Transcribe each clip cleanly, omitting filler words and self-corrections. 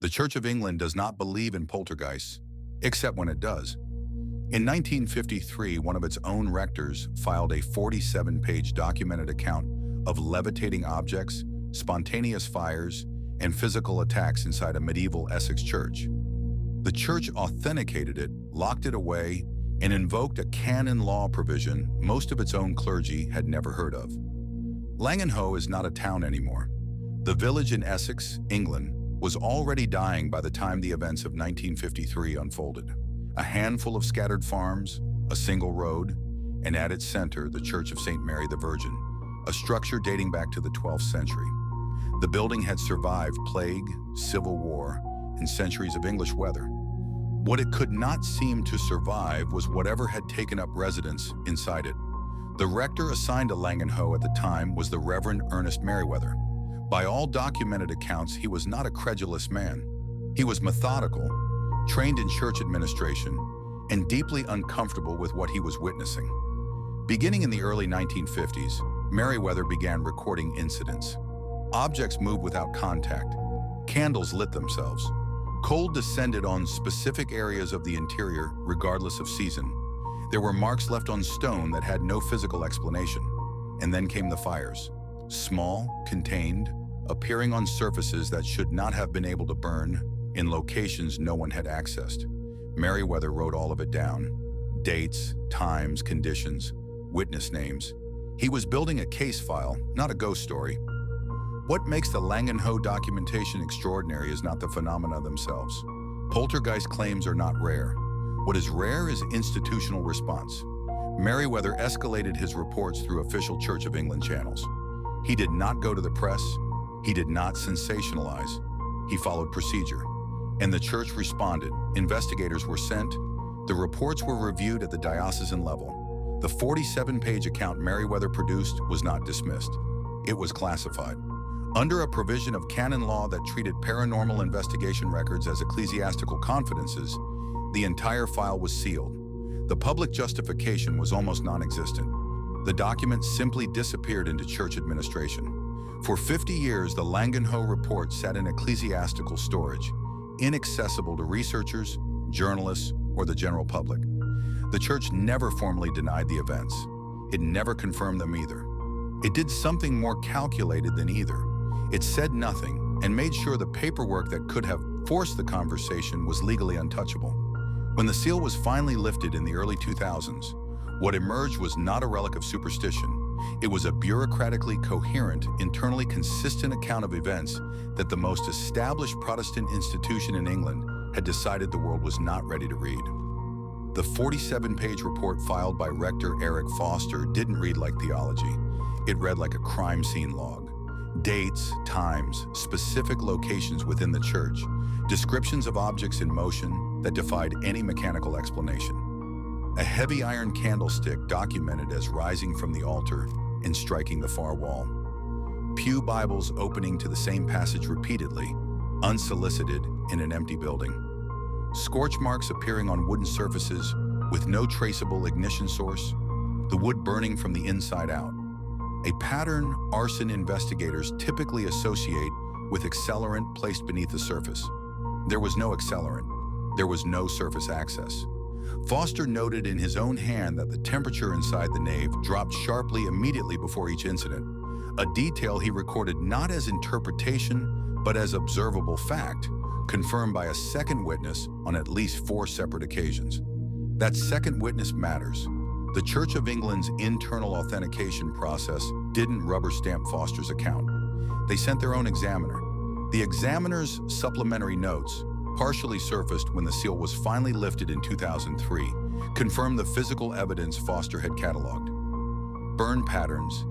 The Church of England does not believe in poltergeists, except when it does. In 1953, one of its own rectors filed a 47-page documented account of levitating objects, spontaneous fires, and physical attacks inside a medieval Essex church. The church authenticated it, locked it away, and invoked a canon law provision most of its own clergy had never heard of. Langenhoe is not a town anymore. The village in Essex, England, was already dying by the time the events of 1953 unfolded. A handful of scattered farms, a single road, and at its center, the Church of St. Mary the Virgin, a structure dating back to the 12th century. The building had survived plague, civil war, and centuries of English weather. What it could not seem to survive was whatever had taken up residence inside it. The rector assigned to Langenhoe at the time was the Reverend Ernest Merriweather. By all documented accounts, he was not a credulous man. He was methodical, trained in church administration, and deeply uncomfortable with what he was witnessing. Beginning in the early 1950s, Merriweather began recording incidents. Objects moved without contact. Candles lit themselves. Cold descended on specific areas of the interior, regardless of season. There were marks left on stone that had no physical explanation. And then came the fires. Small, contained, appearing on surfaces that should not have been able to burn, in locations no one had accessed. Merriweather wrote all of it down. Dates, times, conditions, witness names. He was building a case file, not a ghost story. What makes the Langenhoe documentation extraordinary is not the phenomena themselves. Poltergeist claims are not rare. What is rare is institutional response. Merriweather escalated his reports through official Church of England channels. He did not go to the press. He did not sensationalize. He followed procedure. And the church responded. Investigators were sent. The reports were reviewed at the diocesan level. The 47-page account Merriweather produced was not dismissed. It was classified. Under a provision of canon law that treated paranormal investigation records as ecclesiastical confidences, the entire file was sealed. The public justification was almost non-existent. The document simply disappeared into church administration. For 50 years, the Langenhoe report sat in ecclesiastical storage, inaccessible to researchers, journalists, or the general public. The church never formally denied the events. It never confirmed them either. It did something more calculated than either. It said nothing and made sure the paperwork that could have forced the conversation was legally untouchable. When the seal was finally lifted in the early 2000s, what emerged was not a relic of superstition. It was a bureaucratically coherent, internally consistent account of events that the most established Protestant institution in England had decided the world was not ready to read. The 47-page report filed by Rector Eric Foster didn't read like theology. It read like a crime scene log. Dates, times, specific locations within the church, descriptions of objects in motion that defied any mechanical explanation. A heavy iron candlestick documented as rising from the altar and striking the far wall. Pew Bibles opening to the same passage repeatedly, unsolicited in an empty building. Scorch marks appearing on wooden surfaces with no traceable ignition source, the wood burning from the inside out. A pattern arson investigators typically associate with accelerant placed beneath the surface. There was no accelerant. There was no surface access. Foster noted in his own hand that the temperature inside the nave dropped sharply immediately before each incident, a detail he recorded not as interpretation, but as observable fact, confirmed by a second witness on at least 4 separate occasions. That second witness matters. The Church of England's internal authentication process didn't rubber stamp Foster's account. They sent their own examiner. The examiner's supplementary notes, partially surfaced when the seal was finally lifted in 2003, confirmed the physical evidence Foster had cataloged. Burn patterns,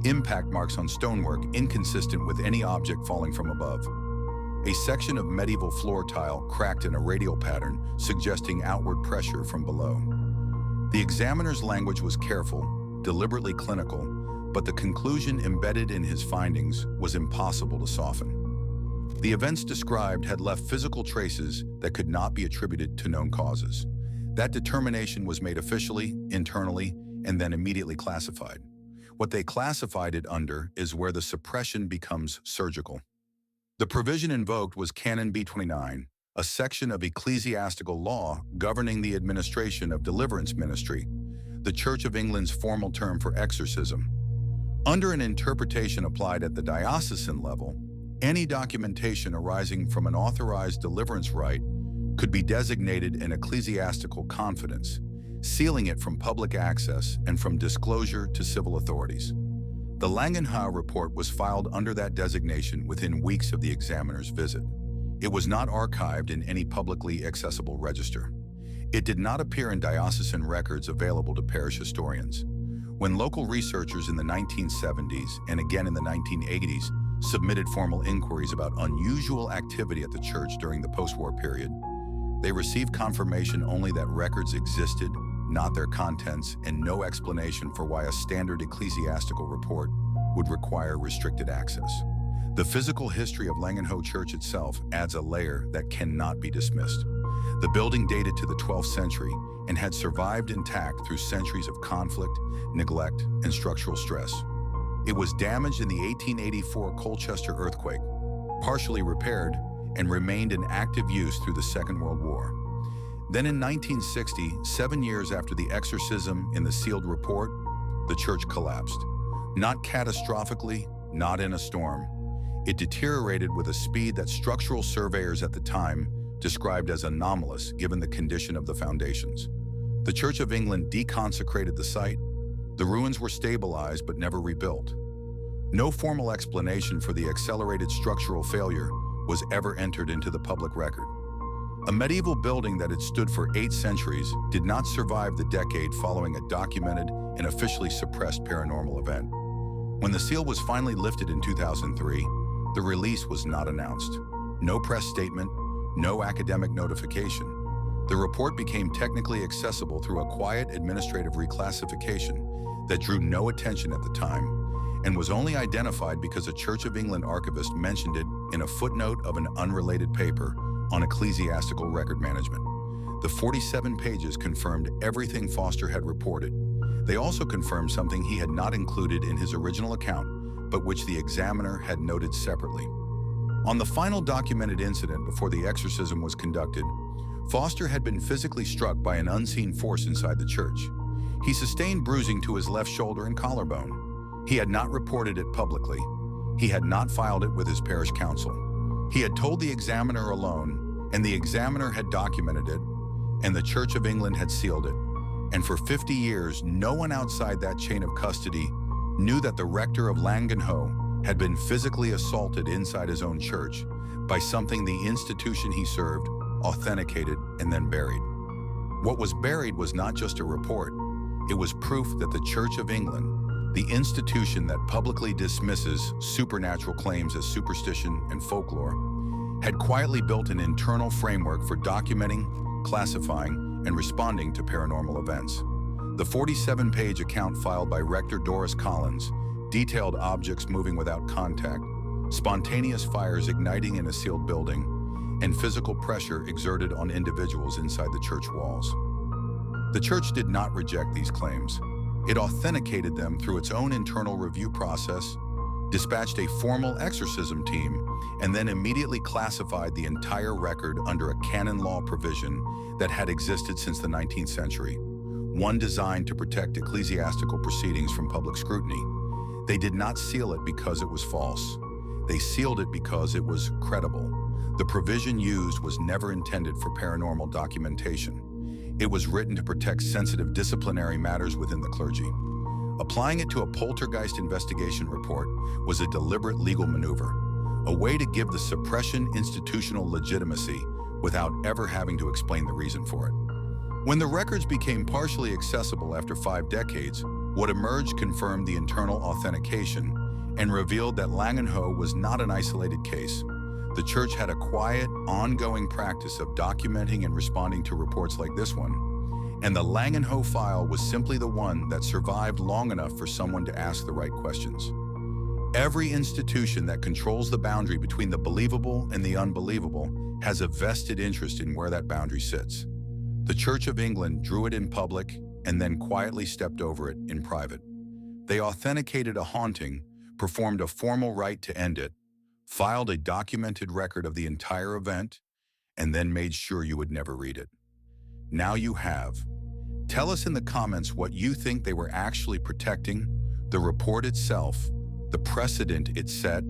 impact marks on stonework inconsistent with any object falling from above. A section of medieval floor tile cracked in a radial pattern, suggesting outward pressure from below. The examiner's language was careful, deliberately clinical, but the conclusion embedded in his findings was impossible to soften. The events described had left physical traces that could not be attributed to known causes. That determination was made officially, internally, and then immediately classified. What they classified it under is where the suppression becomes surgical. The provision invoked was Canon B29, a section of ecclesiastical law governing the administration of deliverance ministry, the Church of England's formal term for exorcism. Under an interpretation applied at the diocesan level, any documentation arising from an authorized deliverance rite could be designated an ecclesiastical confidence, sealing it from public access and from disclosure to civil authorities. The Langenhoe report was filed under that designation within weeks of the examiner's visit. It was not archived in any publicly accessible register. It did not appear in diocesan records available to parish historians. When local researchers in the 1970s and again in the 1980s submitted formal inquiries about unusual activity at the church during the post-war period, they received confirmation only that records existed, not their contents, and no explanation for why a standard ecclesiastical report would require restricted access. The physical history of Langenhoe Church itself adds a layer that cannot be dismissed. The building dated to the 12th century and had survived intact through centuries of conflict, neglect, and structural stress. It was damaged in the 1884 Colchester earthquake, partially repaired, and remained in active use through the Second World War. Then in 1960, 7 years after the exorcism in the sealed report, the church collapsed. Not catastrophically, not in a storm. It deteriorated with a speed that structural surveyors at the time described as anomalous given the condition of the foundations. The Church of England deconsecrated the site. The ruins were stabilized but never rebuilt. No formal explanation for the accelerated structural failure was ever entered into the public record. A medieval building that had stood for 8 centuries did not survive the decade following a documented and officially suppressed paranormal event. When the seal was finally lifted in 2003, the release was not announced. No press statement, no academic notification. The report became technically accessible through a quiet administrative reclassification that drew no attention at the time and was only identified because a Church of England archivist mentioned it in a footnote of an unrelated paper on ecclesiastical record management. The 47 pages confirmed everything Foster had reported. They also confirmed something he had not included in his original account, but which the examiner had noted separately. On the final documented incident before the exorcism was conducted, Foster had been physically struck by an unseen force inside the church. He sustained bruising to his left shoulder and collarbone. He had not reported it publicly. He had not filed it with his parish council. He had told the examiner alone, and the examiner had documented it, and the Church of England had sealed it. And for 50 years, no one outside that chain of custody knew that the rector of Langenhoe had been physically assaulted inside his own church by something the institution he served authenticated and then buried. What was buried was not just a report. It was proof that the Church of England, the institution that publicly dismisses supernatural claims as superstition and folklore, had quietly built an internal framework for documenting, classifying, and responding to paranormal events. The 47-page account filed by Rector Doris Collins detailed objects moving without contact, spontaneous fires igniting in a sealed building, and physical pressure exerted on individuals inside the church walls. The church did not reject these claims. It authenticated them through its own internal review process, dispatched a formal exorcism team, and then immediately classified the entire record under a canon law provision that had existed since the 19th century, one designed to protect ecclesiastical proceedings from public scrutiny. They did not seal it because it was false. They sealed it because it was credible. The provision used was never intended for paranormal documentation. It was written to protect sensitive disciplinary matters within the clergy. Applying it to a poltergeist investigation report was a deliberate legal maneuver, a way to give the suppression institutional legitimacy without ever having to explain the reason for it. When the records became partially accessible after 5 decades, what emerged confirmed the internal authentication and revealed that Langenhoe was not an isolated case. The church had a quiet, ongoing practice of documenting and responding to reports like this one, and the Langenhoe file was simply the one that survived long enough for someone to ask the right questions. Every institution that controls the boundary between the believable and the unbelievable has a vested interest in where that boundary sits. The Church of England drew it in public and then quietly stepped over it in private. They authenticated a haunting, performed a formal rite to end it, filed a documented record of the entire event, and then made sure you would never read it. Now you have. Tell us in the comments what you think they were actually protecting, the report itself, the precedent it set,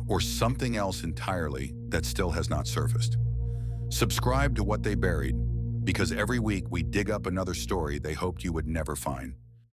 or something else entirely that still has not surfaced. Subscribe to What They Buried, because every week we dig up another story they hoped you would never find.